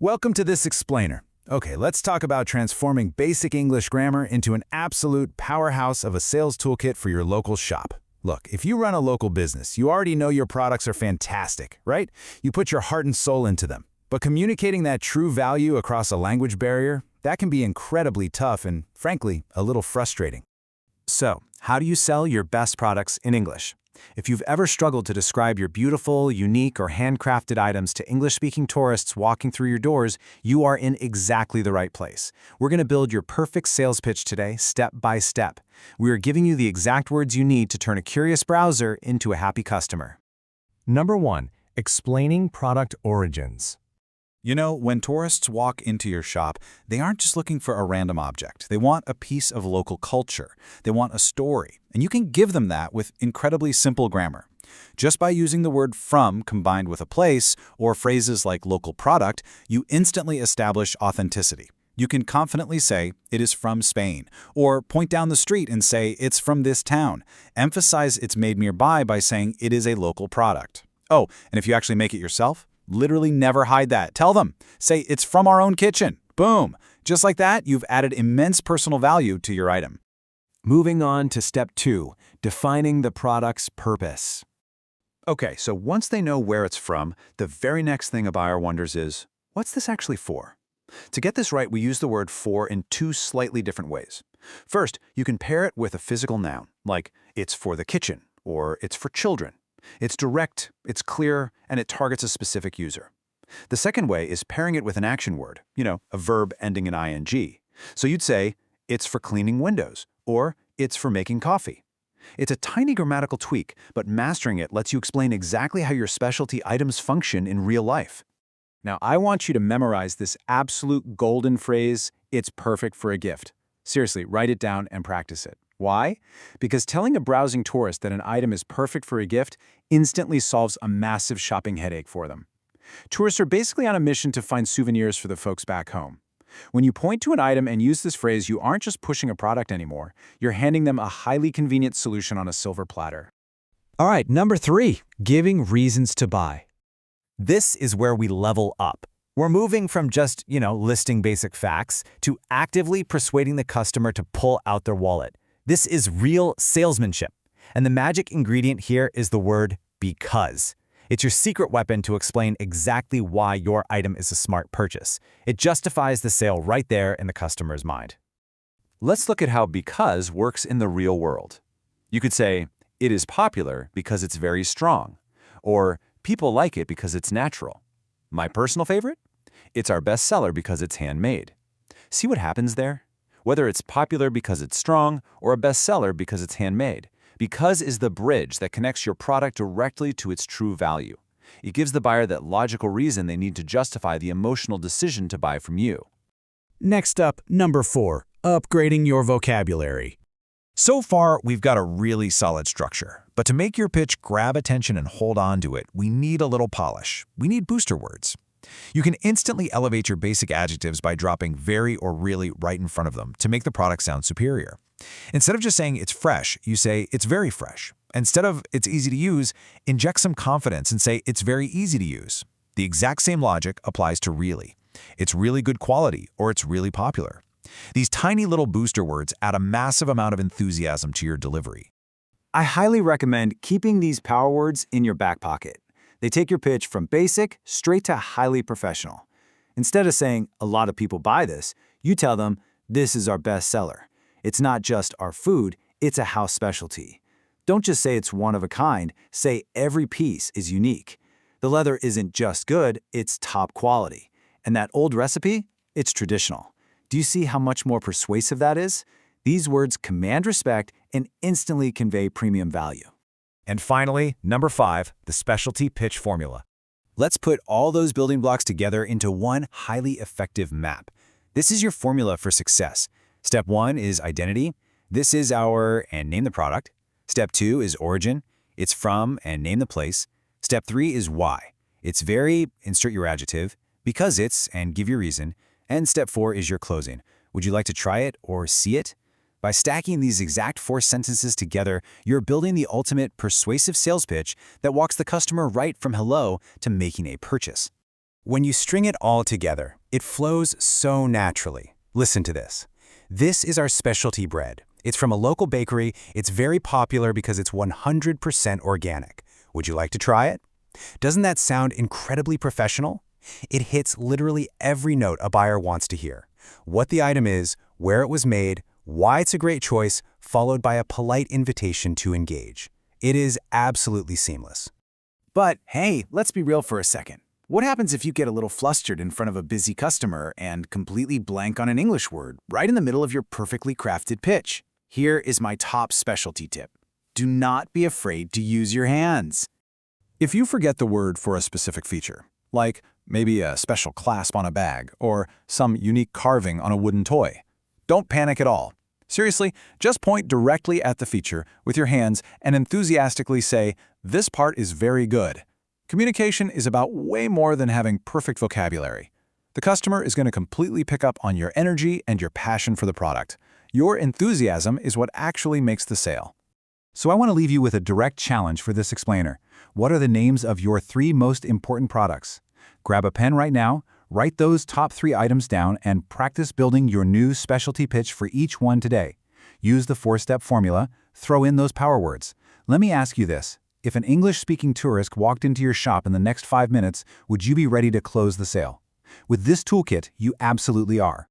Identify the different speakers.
Speaker 1: Welcome to this explainer. Okay, let's talk about transforming basic English grammar into an absolute powerhouse of a sales toolkit for your local shop. Look, if you run a local business, you already know your products are fantastic, right? You put your heart and soul into them. But communicating that true value across a language barrier, that can be incredibly tough and, frankly, a little frustrating.
Speaker 2: So, how do you sell your best products in English? If you've ever struggled to describe your beautiful, unique, or handcrafted items to English-speaking tourists walking through your doors, you are in exactly the right place. We're going to build your perfect sales pitch today, step by step. We are giving you the exact words you need to turn a curious browser into a happy customer.
Speaker 3: Number 1. Explaining product origins.
Speaker 4: You know, when tourists walk into your shop, they aren't just looking for a random object. They want a piece of local culture. They want a story. And you can give them that with incredibly simple grammar. Just by using the word from combined with a place or phrases like local product, you instantly establish authenticity. You can confidently say, it is from Spain, or point down the street and say, it's from this town. Emphasize it's made nearby by saying it is a local product. Oh, and if you actually make it yourself, literally never hide that. Tell them. Say, it's from our own kitchen. Boom. Just like that, you've added immense personal value to your item.
Speaker 2: Moving on to step 2, defining the product's purpose. Okay, so once they know where it's from, the very next thing a buyer wonders is, what's this actually for? To get this right, we use the word for in 2 slightly different ways. First, you can pair it with a physical noun, like it's for the kitchen, or it's for children. It's direct, it's clear, and it targets a specific user. The second way is pairing it with an action word, a verb ending in ing. So you'd say, it's for cleaning windows, or it's for making coffee. It's a tiny grammatical tweak, but mastering it lets you explain exactly how your specialty items function in real life. Now, I want you to memorize this absolute golden phrase, it's perfect for a gift. Seriously, write it down and practice it. Why? Because telling a browsing tourist that an item is perfect for a gift instantly solves a massive shopping headache for them. Tourists are basically on a mission to find souvenirs for the folks back home. When you point to an item and use this phrase, you aren't just pushing a product anymore. You're handing them a highly convenient solution on a silver platter.
Speaker 3: All right, number 3. Giving reasons to buy. This is where we level up. We're moving from just, listing basic facts to actively persuading the customer to pull out their wallet. This is real salesmanship. And the magic ingredient here is the word because. It's your secret weapon to explain exactly why your item is a smart purchase. It justifies the sale right there in the customer's mind.
Speaker 2: Let's look at how because works in the real world. You could say, it is popular because it's very strong, or people like it because it's natural. My personal favorite? It's our best seller because it's handmade. See what happens there? Whether it's popular because it's strong or a bestseller because it's handmade. Because is the bridge that connects your product directly to its true value. It gives the buyer that logical reason they need to justify the emotional decision to buy from you.
Speaker 3: Next up, number 4. Upgrading your vocabulary.
Speaker 4: So far, we've got a really solid structure. But to make your pitch grab attention and hold on to it, we need a little polish. We need booster words. You can instantly elevate your basic adjectives by dropping very or really right in front of them to make the product sound superior. Instead of just saying it's fresh, you say it's very fresh. Instead of it's easy to use, inject some confidence and say it's very easy to use. The exact same logic applies to really. It's really good quality or it's really popular. These tiny little booster words add a massive amount of enthusiasm to your delivery.
Speaker 2: I highly recommend keeping these power words in your back pocket. They take your pitch from basic straight to highly professional. Instead of saying, a lot of people buy this, you tell them, this is our best seller. It's not just our food, it's a house specialty. Don't just say it's one of a kind, say every piece is unique. The leather isn't just good, it's top quality. And that old recipe, it's traditional. Do you see how much more persuasive that is? These words command respect and instantly convey premium value.
Speaker 3: And finally, number 5. The specialty pitch formula.
Speaker 1: Let's put all those building blocks together into one highly effective map. This is your formula for success. Step 1 is identity. This is our, and name the product. Step 2 is origin. It's from, and name the place. Step 3 is why. It's very, insert your adjective, because it's, and give your reason. And step 4 is your closing. Would you like to try it or see it? By stacking these exact 4 sentences together, you're building the ultimate persuasive sales pitch that walks the customer right from hello to making a purchase. When you string it all together, it flows so naturally. Listen to this. This is our specialty bread. It's from a local bakery. It's very popular because it's 100% organic. Would you like to try it? Doesn't that sound incredibly professional? It hits literally every note a buyer wants to hear. What the item is, where it was made, why it's a great choice, followed by a polite invitation to engage. It is absolutely seamless.
Speaker 2: But hey, let's be real for a second. What happens if you get a little flustered in front of a busy customer and completely blank on an English word right in the middle of your perfectly crafted pitch? Here is my top specialty tip. Do not be afraid to use your hands.
Speaker 4: If you forget the word for a specific feature, like maybe a special clasp on a bag or some unique carving on a wooden toy, don't panic at all. Seriously, just point directly at the feature with your hands and enthusiastically say, "This part is very good." Communication is about way more than having perfect vocabulary. The customer is going to completely pick up on your energy and your passion for the product. Your enthusiasm is what actually makes the sale. So I want to leave you with a direct challenge for this explainer. What are the names of your 3 most important products? Grab a pen right now, write those top 3 items down, and practice building your new specialty pitch for each one today. Use the 4-step formula, throw in those power words. Let me ask you this. If an English-speaking tourist walked into your shop in the next 5 minutes, would you be ready to close the sale? With this toolkit, you absolutely are.